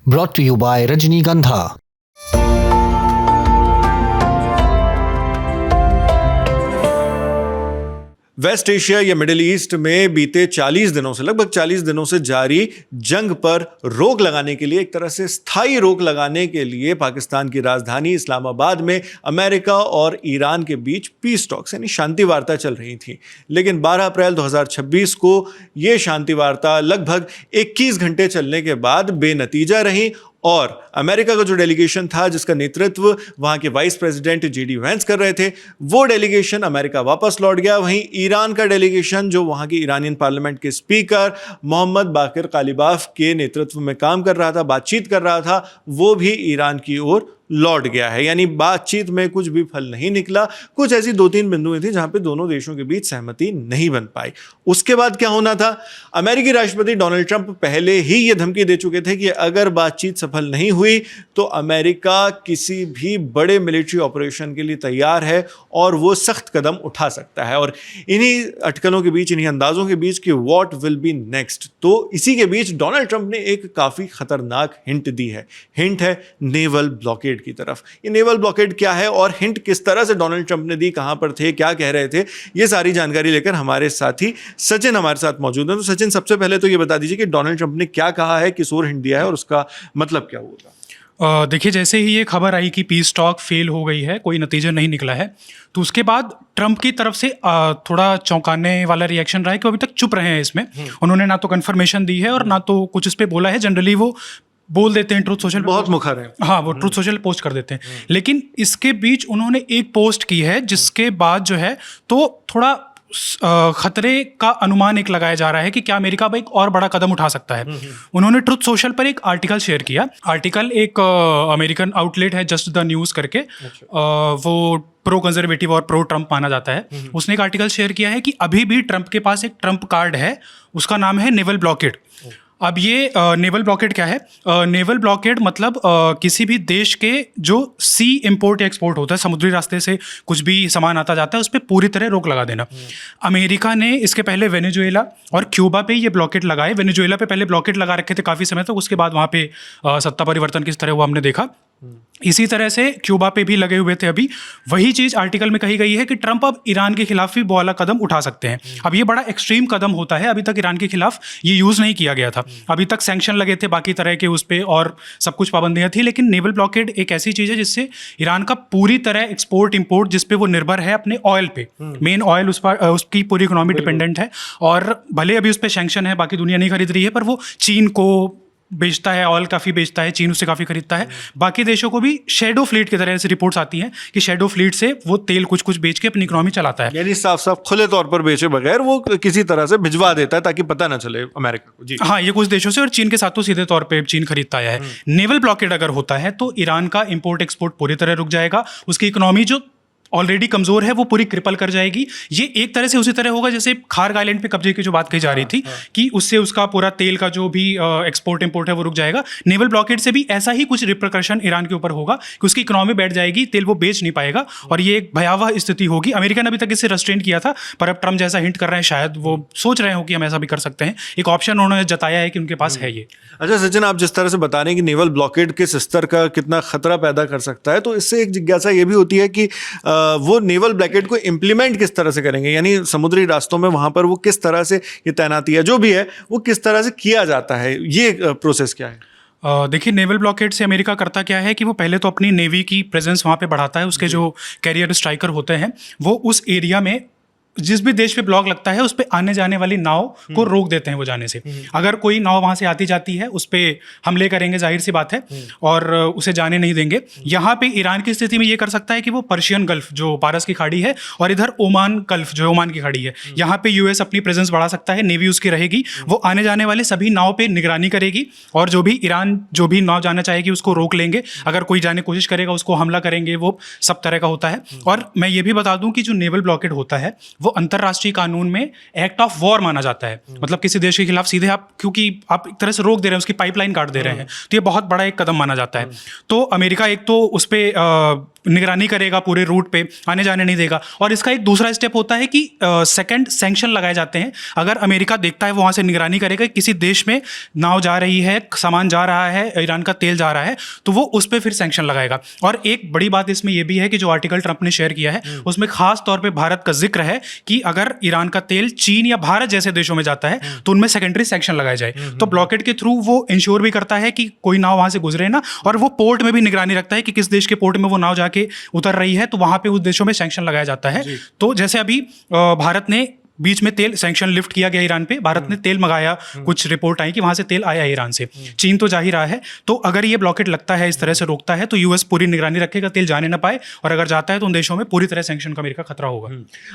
brought to you by Rajnigandha. West Asia या Middle East में बीते 40 दिनों से लगभग 40 दिनों से जारी जंग पर रोक लगाने के लिए, एक तरह से स्थायी रोक लगाने के लिए पाकिस्तान की राजधानी इस्लामाबाद में अमेरिका और ईरान के बीच पीस टॉक्स यानी शांति वार्ता चल रही थी। लेकिन 12 अप्रैल 2026 को ये शांति वार्ता लगभग 21 घंटे चलने के बाद बेनतीजा रही और अमेरिका का जो डेलीगेशन था, जिसका नेतृत्व वहां के वाइस प्रेसिडेंट जेडी वेंस कर रहे थे, वो डेलीगेशन अमेरिका वापस लौट गया। वहीं ईरान का डेलीगेशन, जो वहां की ईरानियन पार्लियामेंट के स्पीकर मोहम्मद बाकिर कालिबाफ के नेतृत्व में काम कर रहा था, बातचीत कर रहा था, वो भी ईरान की ओर लौट गया है। यानी बातचीत में कुछ भी फल नहीं निकला। कुछ ऐसी 2-3 बिंदुएं थी जहां पे दोनों देशों के बीच सहमति नहीं बन पाई। उसके बाद क्या होना था? अमेरिकी राष्ट्रपति डोनाल्ड ट्रंप पहले ही ये धमकी दे चुके थे कि अगर बातचीत सफल नहीं हुई तो अमेरिका किसी भी बड़े मिलिट्री ऑपरेशन के लिए तैयार है और वो सख्त कदम उठा सकता है। और इन्हीं अटकलों के बीच, इन्हीं अंदाजों के बीच कि व्हाट विल बी नेक्स्ट, तो इसी के बीच डोनाल्ड ट्रंप ने एक काफी खतरनाक हिंट दी है। हिंट है नेवल ब्लॉकेड की तरफ। ये नेवल ब्लॉकेड क्या है और हिंट किस तरह से डोनाल्ड ट्रंप ने दी, कहां पर थे, क्या कह रहे थे, ये सारी जानकारी लेकर हमारे साथी सचिन हमारे साथ मौजूद हैं। तो सचिन, सबसे पहले तो ये बता दीजिए कि डोनाल्ड ट्रंप ने क्या कहा है, किस ओर हिंट दिया है और उसका मतलब क्या होगा? देखिए, जैसे ही ये खबर आई कि पीस टॉक फेल हो गई है, कोई नतीजा नहीं निकला है, तो उसके बाद ट्रंप की तरफ से थोड़ा चौंकाने वाला रिएक्शन रहा है कि अभी तक चुप रहे हैं इसमें। उन्होंने ना तो कंफर्मेशन दी है और ना तो कुछ इस पर बोला है। जनरली वो बोल देते हैं ट्रूथ सोशल, बहुत मुखर है। हाँ, वो ट्रूथ सोशल पोस्ट कर देते हैं। लेकिन इसके बीच उन्होंने एक पोस्ट की है जिसके बाद जो है तो थोड़ा खतरे का अनुमान एक लगाया जा रहा है कि क्या अमेरिका अब एक और बड़ा कदम उठा सकता है। उन्होंने ट्रुथ सोशल पर एक आर्टिकल शेयर किया। आर्टिकल एक अमेरिकन आउटलेट है, जस्ट द न्यूज़ करके, वो प्रो कंजर्वेटिव और प्रो ट्रंप माना जाता है। उसने एक आर्टिकल शेयर किया है कि अभी भी ट्रंप के पास एक ट्रंप कार्ड है, उसका नाम है नेवल ब्लॉकेड। अब ये नेवल ब्लॉकेड क्या है? नेवल ब्लॉकेड मतलब किसी भी देश के जो सी इंपोर्ट या एक्सपोर्ट होता है, समुद्री रास्ते से कुछ भी सामान आता जाता है, उस पर पूरी तरह रोक लगा देना। अमेरिका ने इसके पहले वेनेजुएला और क्यूबा पे ये ब्लॉकेड लगाए। वेनेजुएला पे पहले ब्लॉकेड लगा रखे थे काफ़ी समय तक, उसके बाद वहाँ पे सत्ता परिवर्तन किस तरह हुआ हमने देखा। इसी तरह से क्यूबा पे भी लगे हुए थे। अभी वही चीज़ आर्टिकल में कही गई है कि ट्रंप अब ईरान के खिलाफ भी वाला कदम उठा सकते हैं। अब ये बड़ा एक्सट्रीम कदम होता है, अभी तक ईरान के खिलाफ ये यूज़ नहीं किया गया था। अभी तक सैंक्शन लगे थे बाकी तरह के उस पर और सब कुछ पाबंदियाँ थी, लेकिन नेवल ब्लॉकेड एक ऐसी चीज़ है जिससे ईरान का पूरी तरह एक्सपोर्ट इम्पोर्ट, जिस पे वो निर्भर है अपने ऑयल पे, मेन ऑयल उस पर, उसकी पूरी इकोनॉमी डिपेंडेंट है। और भले अभी उस पर सैंक्शन है, बाकी दुनिया नहीं खरीद रही है, पर वो चीन को बेचता है, ऑयल काफ़ी बेचता है, चीन उससे काफ़ी खरीदता है। बाकी देशों को भी शैडो फ्लीट की तरह से रिपोर्ट्स आती हैं कि शैडो फ्लीट से वो तेल कुछ कुछ बेच के अपनी इकोनॉमी चलाता है। यानी साफ साफ खुले तौर पर बेचे बगैर वो किसी तरह से भिजवा देता है ताकि पता ना चले अमेरिका को। जी हाँ, ये कुछ देशों से, और चीन के साथ तो सीधे तौर पे चीन खरीदता आया है। नेवल ब्लॉकेड अगर होता है तो ईरान का इंपोर्ट एक्सपोर्ट पूरी तरह रुक जाएगा। उसकी इकोनॉमी जो ऑलरेडी कमजोर है वो पूरी क्रिपल कर जाएगी। ये एक तरह से उसी तरह होगा जैसे खार्ग आइलैंड पे कब्जे की जो बात कही जा रही थी कि उससे उसका पूरा तेल का जो भी एक्सपोर्ट इंपोर्ट है वो रुक जाएगा। नेवल ब्लॉकेड से भी ऐसा ही कुछ रिपरकशन ईरान के ऊपर होगा कि उसकी इकोनॉमी बैठ जाएगी, तेल वो बेच नहीं पाएगा और ये एक भयावह स्थिति होगी। अमेरिका ने अभी तक इससे रेस्ट्रेन किया था, पर अब ट्रम्प जैसा हिंट कर रहे हैं, शायद वो सोच रहे हो कि हम ऐसा भी कर सकते हैं। एक ऑप्शन उन्होंने जताया है कि उनके पास है ये। अच्छा सचिन, आप जिस तरह से बता रहे हैं कि नेवल ब्लॉकेड किस स्तर का कितना खतरा पैदा कर सकता है, तो इससे एक जिज्ञासा ये भी होती है कि वो नेवल ब्लॉकेड को इंप्लीमेंट किस तरह से करेंगे, यानी समुद्री रास्तों में वहां पर वो किस तरह से ये तैनाती है जो भी है वो किस तरह से किया जाता है, ये प्रोसेस क्या है? देखिए, नेवल ब्लॉकेड से अमेरिका करता क्या है कि वो पहले तो अपनी नेवी की प्रेजेंस वहाँ पे बढ़ाता है। उसके जो कैरियर स्ट्राइकर होते हैं वो उस एरिया में जिस भी देश पे ब्लॉक लगता है उस पे आने जाने वाली नाव को रोक देते हैं वो जाने से। अगर कोई नाव वहाँ से आती जाती है उस पे हमले करेंगे, जाहिर सी बात है, और उसे जाने नहीं देंगे। यहाँ पे ईरान की स्थिति में ये कर सकता है कि वो पर्शियन गल्फ जो पारस की खाड़ी है और इधर ओमान गल्फ जो ओमान की खाड़ी है, यहाँ पे यूएस अपनी प्रेजेंस बढ़ा सकता है, नेवी उसकी रहेगी, वो आने जाने वाले सभी नाव पे निगरानी करेगी और जो भी ईरान जो भी नाव जाना चाहेगी उसको रोक लेंगे। अगर कोई जाने की कोशिश करेगा उसको हमला करेंगे, वो सब तरह का होता है। और मैं ये भी बता दूं कि जो नेवल ब्लॉकेड होता है वो अंतरराष्ट्रीय कानून में एक्ट ऑफ वॉर माना जाता है। मतलब किसी देश के खिलाफ सीधे आप, क्योंकि आप एक तरह से रोक दे रहे हैं, उसकी पाइपलाइन काट दे रहे हैं, तो ये बहुत बड़ा एक कदम माना जाता है। तो अमेरिका एक तो उस पर निगरानी करेगा पूरे रूट पे, आने जाने नहीं देगा। और इसका एक दूसरा स्टेप होता है कि सेकंड सैंक्शन लगाए जाते हैं। अगर अमेरिका देखता है वहाँ से निगरानी करेगा, किसी देश में नाव जा रही है, सामान जा रहा है, ईरान का तेल जा रहा है, तो वो उस पर फिर सैंक्शन लगाएगा। और एक बड़ी बात इसमें यह भी है कि जो आर्टिकल ट्रंप ने शेयर किया है उसमें खास तौर पर भारत का जिक्र है कि अगर ईरान का तेल चीन या भारत जैसे देशों में जाता है तो उनमें सेकेंडरी सैंक्शन लगाए जाए। तो ब्लॉकेड के थ्रू वो इंश्योर भी करता है कि कोई नाव वहाँ से गुजरे ना, और वो पोर्ट में भी निगरानी रखता है कि किस देश के पोर्ट में वो नाव जाके उतर रही है, तो वहां पे उस देशों में सैंक्शन लगाया जाता है। तो जैसे अभी भारत ने बीच में तेल सैंक्शन लिफ्ट किया गया ईरान पे, भारत ने तेल मंगाया, कुछ रिपोर्ट आई कि वहां से तेल आया ईरान से, चीन तो जा ही रहा है। तो अगर ये ब्लॉकेट लगता है, इस तरह से रोकता है, तो यूएस पूरी निगरानी रखेगा तेल जाने ना पाए, और अगर जाता है तो उन देशों में पूरी तरह सैंक्शन का अमेरिका खतरा होगा।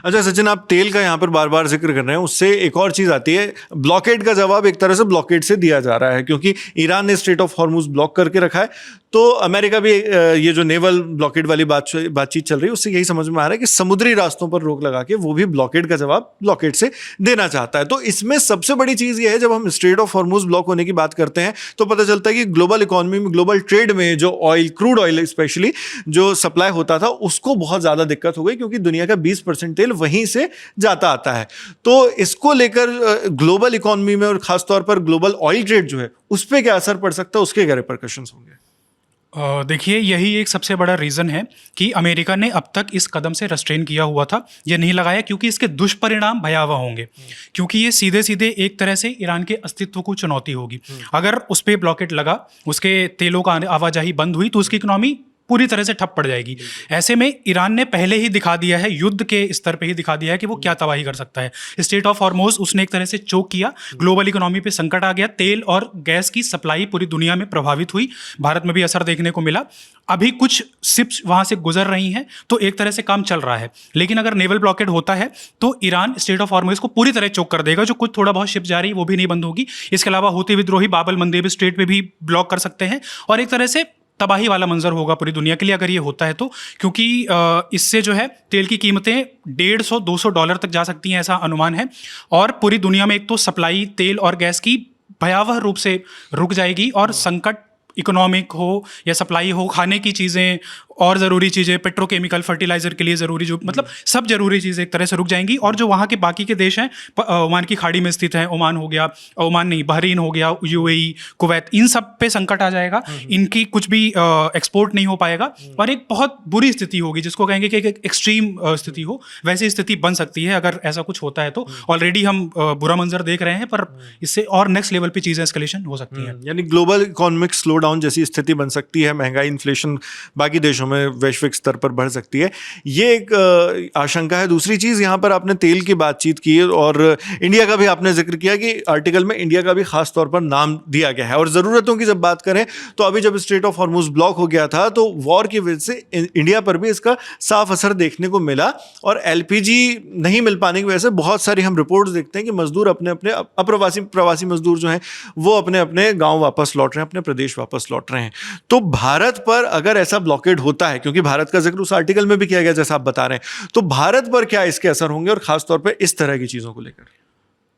अच्छा सचिन, आप तेल का यहाँ पर बार बार जिक्र कर रहे हैं, उससे एक और चीज आती है, ब्लॉकेट का जवाब एक तरह से ब्लॉकेट से दिया जा रहा है, क्योंकि ईरान ने स्ट्रेट ऑफ हॉर्मुज ब्लॉक करके रखा है। तो अमेरिका भी ये जो नेवल ब्लॉकेट वाली बातचीत चल रही है, उससे यही समझ में आ रहा है कि समुद्री रास्तों पर रोक लगा के वो भी ब्लॉकेट का जवाब ब्लॉकेट से देना चाहता है। तो इसमें सबसे बड़ी चीज ये है, जब हम स्ट्रेट ऑफ हॉर्मुज ब्लॉक होने की बात करते हैं तो पता चलता है कि ग्लोबल इकोनॉमी में, ग्लोबल ट्रेड में जो ऑयल, क्रूड ऑयल स्पेशली जो सप्लाई होता था, उसको बहुत ज्यादा दिक्कत हो गई, क्योंकि दुनिया का 20% तेल वहीं से जाता आता है। तो इसको लेकर ग्लोबल इकोनॉमी में और खासतौर पर ग्लोबल ऑयल ट्रेड जो है, उस पर क्या असर पड़ सकता है, उसके क्या रिपरकशंस होंगे? देखिए, यही एक सबसे बड़ा रीज़न है कि अमेरिका ने अब तक इस कदम से रेस्ट्रेन किया हुआ था, ये नहीं लगाया, क्योंकि इसके दुष्परिणाम भयावह होंगे, क्योंकि ये सीधे सीधे एक तरह से ईरान के अस्तित्व को चुनौती होगी। अगर उस पर ब्लॉकेट लगा, उसके तेलों का आवाजाही बंद हुई, तो उसकी इकोनॉमी पूरी तरह से ठप पड़ जाएगी। ऐसे में ईरान ने पहले ही दिखा दिया है, युद्ध के स्तर पे ही दिखा दिया है कि वो क्या तबाही कर सकता है। स्ट्रेट ऑफ हॉर्मुज उसने एक तरह से चोक किया, ग्लोबल इकोनॉमी पे संकट आ गया, तेल और गैस की सप्लाई पूरी दुनिया में प्रभावित हुई, भारत में भी असर देखने को मिला। अभी कुछ शिप्स वहाँ से गुजर रही हैं, तो एक तरह से काम चल रहा है। लेकिन अगर नेवल ब्लॉकेड होता है तो ईरान स्ट्रेट ऑफ हॉर्मुज को पूरी तरह चोक कर देगा, जो कुछ थोड़ा बहुत शिप जा रही है वो भी नहीं बंद होगी। इसके अलावा हूती विद्रोही बाब अल मंदेब स्ट्रेट पे भी ब्लॉक कर सकते हैं, और एक तरह से तबाही वाला मंजर होगा पूरी दुनिया के लिए अगर ये होता है तो, क्योंकि इससे जो है तेल की कीमतें $150-200 तक जा सकती हैं, ऐसा अनुमान है। और पूरी दुनिया में एक तो सप्लाई तेल और गैस की भयावह रूप से रुक जाएगी, और संकट इकोनॉमिक हो या सप्लाई हो, खाने की चीज़ें और ज़रूरी चीज़ें, पेट्रोकेमिकल, फर्टिलाइज़र के लिए ज़रूरी जो मतलब सब ज़रूरी चीज़ें एक तरह से रुक जाएंगी। और जो वहाँ के बाकी के देश हैं, ओमान की खाड़ी में स्थित हैं, ओमान हो गया, ओमान नहीं बहरीन हो गया, यूएई, कुवैत, इन सब पे संकट आ जाएगा, इनकी कुछ भी एक्सपोर्ट नहीं हो पाएगा, और एक बहुत बुरी स्थिति होगी, जिसको कहेंगे कि एक एक्सट्रीम स्थिति हो, वैसी स्थिति बन सकती है अगर ऐसा कुछ होता है तो। ऑलरेडी हम बुरा मंजर देख रहे हैं, पर इससे और नेक्स्ट लेवल पे चीज़ें एस्केलेशन हो सकती हैं। यानी ग्लोबल इकोनॉमिक स्लो डाउन जैसी स्थिति बन सकती है, महंगाई, इन्फ्लेशन बाकी देशों में वैश्विक स्तर पर बढ़ सकती है, ये एक आशंका है। दूसरी चीज़, यहाँ पर आपने तेल की बातचीत की और इंडिया का भी आपने जिक्र किया कि आर्टिकल में इंडिया का भी खास तौर पर नाम दिया गया है। और ज़रूरतों की जब बात करें तो अभी जब स्ट्रेट ऑफ हॉर्मुज ब्लॉक हो गया था तो वॉर की वजह से इंडिया पर भी इसका साफ असर देखने को मिला, और एलपीजी नहीं मिल पाने की वजह से बहुत सारी हम रिपोर्ट्स देखते हैं कि मजदूर अपने अपने प्रवासी मजदूर जो हैं वो अपने अपने गाँव वापस लौट रहे हैं, अपने प्रदेश वापस लौट रहे हैं। तो भारत पर अगर ऐसा ब्लॉकेड होता है, क्योंकि भारत का जिक्र उस आर्टिकल में भी किया गया जैसा आप बता रहे हैं, तो भारत पर क्या इसके असर होंगे, और खासतौर पर इस तरह की चीज़ों को लेकर?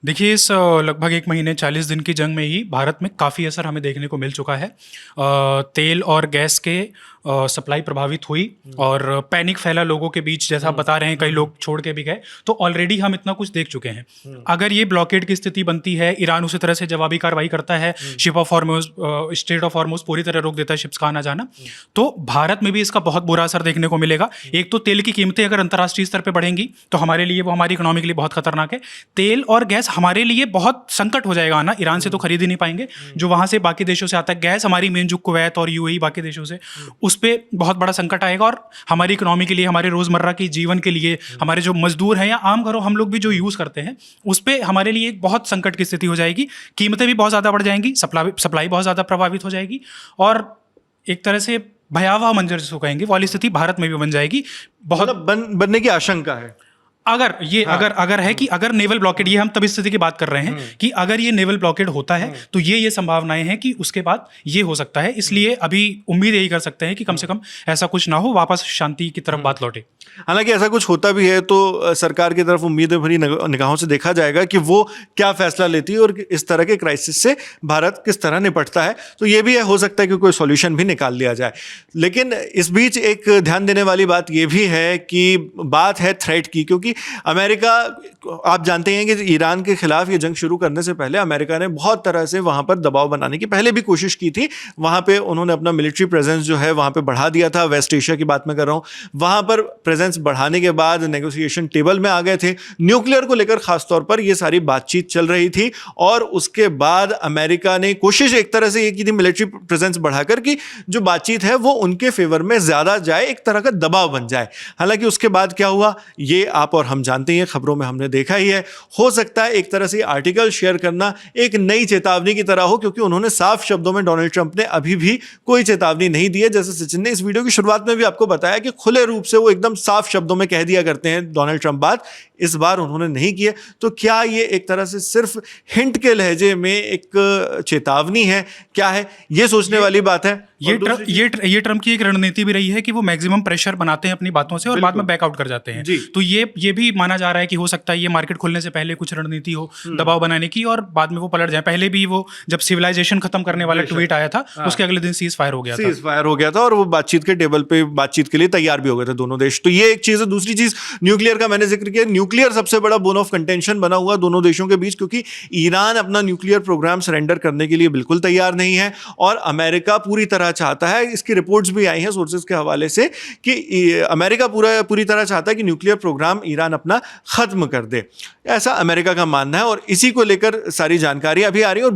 देखिए, इस लगभग 1 महीने 40 दिन की जंग में ही भारत में काफ़ी असर हमें देखने को मिल चुका है। तेल और गैस के सप्लाई प्रभावित हुई, और पैनिक फैला लोगों के बीच, जैसा आप बता रहे हैं, कई लोग छोड़ के भी गए। तो ऑलरेडी हम इतना कुछ देख चुके हैं। अगर ये ब्लॉकेड की स्थिति बनती है, ईरान उसी तरह से जवाबी कार्रवाई करता है, ship of Hormuz, straight of Hormuz पूरी तरह रोक देता है शिप्स का आना जाना, तो भारत में भी इसका बहुत बुरा असर देखने को मिलेगा। एक तो तेल की कीमतें अगर अंतर्राष्ट्रीय स्तर पर बढ़ेंगी तो हमारे लिए, वो हमारी इकोनॉमी के लिए बहुत खतरनाक है। तेल और गैस हमारे लिए बहुत संकट हो जाएगा आना, ईरान से तो खरीद ही नहीं पाएंगे, जो वहाँ से बाकी देशों से आता है। गैस हमारी मेन जो कुवैत और यूएई बाकी देशों से, उस पर बहुत बड़ा संकट आएगा, और हमारी इकोनॉमी के लिए, हमारे रोज़मर्रा की जीवन के लिए, हमारे जो मजदूर हैं या आम घरों हम लोग भी जो यूज़ करते हैं, उस पर हमारे लिए एक बहुत संकट की स्थिति हो जाएगी। कीमतें भी बहुत ज़्यादा बढ़ जाएंगी, सप्लाई बहुत ज़्यादा प्रभावित हो जाएगी, और एक तरह से भयावह मंजर जिसको कहेंगे वाली स्थिति भारत में भी बन जाएगी। बहुत बनने की आशंका है। अगर है कि अगर नेवल ब्लॉकेड, ये हम तब स्थिति की बात कर रहे हैं कि अगर ये नेवल ब्लॉकेड होता है तो ये संभावनाएं हैं कि उसके बाद ये हो सकता है। इसलिए अभी उम्मीद यही कर सकते हैं कि कम से कम ऐसा कुछ ना हो, वापस शांति की तरफ बात लौटे। हालांकि ऐसा कुछ होता भी है तो सरकार की तरफ उम्मीदें भरी निगाहों से देखा जाएगा कि वो क्या फैसला लेती है और इस तरह के क्राइसिस से भारत किस तरह निपटता है। तो ये भी हो सकता है कि कोई सॉल्यूशन भी निकाल लिया जाए। लेकिन इस बीच एक ध्यान देने वाली बात ये भी है कि बात है थ्रेट की, क्योंकि अमेरिका, आप जानते हैं कि ईरान के खिलाफ ये जंग शुरू करने से पहले अमेरिका ने बहुत तरह से वहां पर दबाव बनाने की पहले भी कोशिश की थी। वहां पे उन्होंने अपना मिलिट्री प्रेजेंस जो है वहां पे बढ़ा दिया था। वेस्ट एशिया की बात मैं कर रहा हूं। वहां पर प्रेजेंस बढ़ाने के बाद नेगोशिएशन टेबल में आ गए थे। न्यूक्लियर को लेकर खासतौर पर यह सारी बातचीत चल रही थी और उसके बाद अमेरिका ने कोशिश एक तरह से ये की थी मिलिट्री प्रेजेंस बढ़ाकर कि जो बातचीत है वो उनके फेवर में ज्यादा जाए, एक तरह का दबाव बन जाए। हालांकि उसके बाद क्या हुआ ये आप और हम जानते हैं, खबरों में हमने देखा ही है। हो सकता है एक तरह से आर्टिकल शेयर करना एक नई चेतावनी की तरह हो, क्योंकि उन्होंने साफ शब्दों में, डोनाल्ड ट्रंप ने अभी भी कोई चेतावनी नहीं दी है। जैसे सचिन ने इस वीडियो की शुरुआत में भी आपको बताया कि खुले रूप से वो एकदम साफ शब्दों में कह दिया करते हैं डोनाल्ड ट्रंप बात, इस बार उन्होंने नहीं किए। तो क्या ये एक तरह से सिर्फ हिंट के लहजे में एक चेतावनी है, क्या है, ये सोचने वाली बात है। ये ट्रंप की एक रणनीति भी रही है कि वो मैक्सिमम प्रेशर बनाते हैं अपनी बातों से और बाद में बैकआउट कर जाते हैं। तो ये भी माना जा रहा है कि हो सकता है ये मार्केट खुलने से पहले कुछ रणनीति हो दबाव बनाने की और बाद में वो पलट जाए। पहले भी वो जब सिविलाइजेशन खत्म करने वाला ट्वीट आया था उसके अगले दिन सीज फायर हो गया था और वो बातचीत के टेबल पे बातचीत के लिए तैयार भी हो गए थे दोनों देश। तो ये एक चीज है। दूसरी चीज न्यूक्लियर का मैंने जिक्र किया। न्यूक्लियर सबसे बड़ा बोन ऑफ कंटेंशन बना हुआ दोनों देशों के बीच, क्योंकि ईरान अपना न्यूक्लियर प्रोग्राम सरेंडर करने के लिए बिल्कुल तैयार नहीं है और अमेरिका पूरी तरह चाहता है, इसकी रिपोर्ट्स भी आई हैं सोर्सेज के हवाले से, कि अमेरिका पूरी तरह चाहता है कि न्यूक्लियर प्रोग्राम ईरान अपना खत्म कर दे। ऐसा अमेरिका का मानना है और इसी को लेकर सारी जानकारी अभी आ रही है। और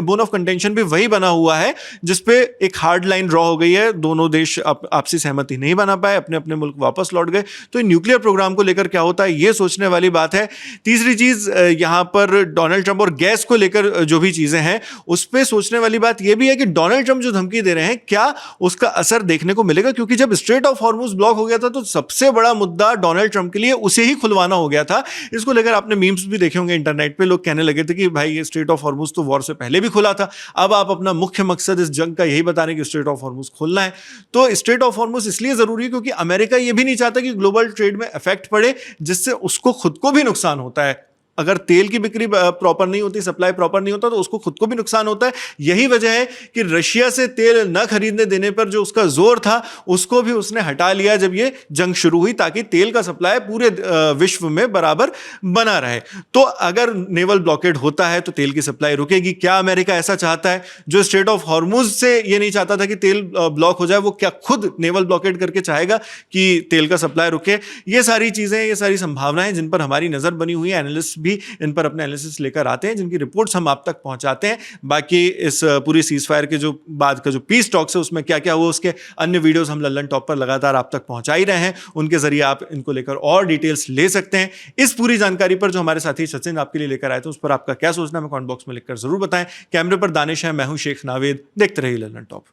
बोन ऑफ कंटेंशन भी वही बना हुआ है जिसपे एक हार्ड लाइन ड्रॉ हो गई है। दोनों देश आपसी सहमति नहीं बना पाए, अपने अपने मुल्क वापस लौट गए। तो न्यूक्लियर प्रोग्राम को लेकर क्या होता है ये सोचने वाली बात है। तीसरी चीज यहां पर डोनाल्ड ट्रंप और गैस को लेकर जो भी चीजें हैं उस पर सोचने वाली बात यह भी है कि डोनाल्ड ट्रंप जो धमकी दे रहे हैं क्या उसका असर देखने को मिलेगा, क्योंकि जब स्ट्रेट ऑफ हॉर्मुज ब्लॉक हो गया था तो सबसे बड़ा मुद्दा डोनाल्ड ट्रंप के लिए उसे ही खुलवाना हो गया था। इसको लेकर आपने मीम्स भी देखे होंगे इंटरनेट पे, लोग कहने लगे थे कि भाई ये स्ट्रेट ऑफ हॉर्मुज तो वॉर से पहले भी खुला था, अब आप अपना मुख्य मकसद इस जंग का यही बता रहे हैं कि स्ट्रेट ऑफ हॉर्मुज खोलना है। तो स्ट्रेट ऑफ हॉर्मुज इसलिए जरूरी है क्योंकि अमेरिका ये भी नहीं चाहता कि ग्लोबल ट्रेड में इफेक्ट पड़े, जिससे उसको खुद को भी नुकसान होता है। अगर तेल की बिक्री प्रॉपर नहीं होती, सप्लाई प्रॉपर नहीं होता तो उसको खुद को भी नुकसान होता है। यही वजह है कि रशिया से तेल न खरीदने देने पर जो उसका जोर था उसको भी उसने हटा लिया जब ये जंग शुरू हुई, ताकि तेल का सप्लाई पूरे विश्व में बराबर बना रहे। तो अगर नेवल ब्लॉकेड होता है तो तेल की सप्लाई रुकेगी। क्या अमेरिका ऐसा चाहता है? जो स्ट्रेट ऑफ हॉर्मुज से ये नहीं चाहता था कि तेल ब्लॉक हो जाए, वो क्या खुद नेवल ब्लॉकेड करके चाहेगा कि तेल का सप्लाई रुके? ये सारी चीजें, ये सारी संभावनाएं जिन पर हमारी नजर बनी हुई है, एनालिस्ट भी इन पर अपने एनालिसिस लेकर आते हैं, जिनकी रिपोर्ट्स हम आप तक पहुंचाते हैं। बाकी इस पूरी सीज फायर के जो बाद का जो पीस टॉक्स है उसमें क्या क्या हुआ, उसके अन्य वीडियोस हम लल्लन टॉप पर लगातार आप तक पहुंचा ही रहे हैं। उनके जरिए आप इनको लेकर और डिटेल्स ले सकते हैं। इस पूरी जानकारी पर जो हमारे साथी सचिन आपके लिए लेकर आए थे उस पर आपका क्या सोचना है, हमें कमेंट बॉक्स में लिखकर जरूर बताएं। कैमरे पर दानिश है, मैं हूं शेख नावेद। देखते रहिए लल्लन टॉप।